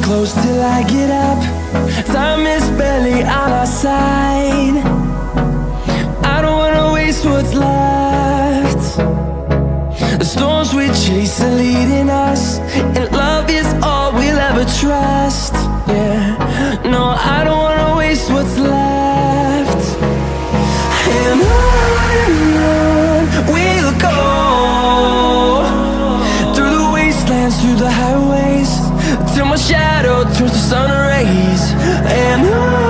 Close till I get up. Time is barely on our side. I don't wanna waste what's left. The storms we chase are leading us, and love is all we'll ever trust. Yeah, no, I don't wanna waste what's left. And on we'll go, through the wastelands, through the highways, till my shadow turns to sun rays. And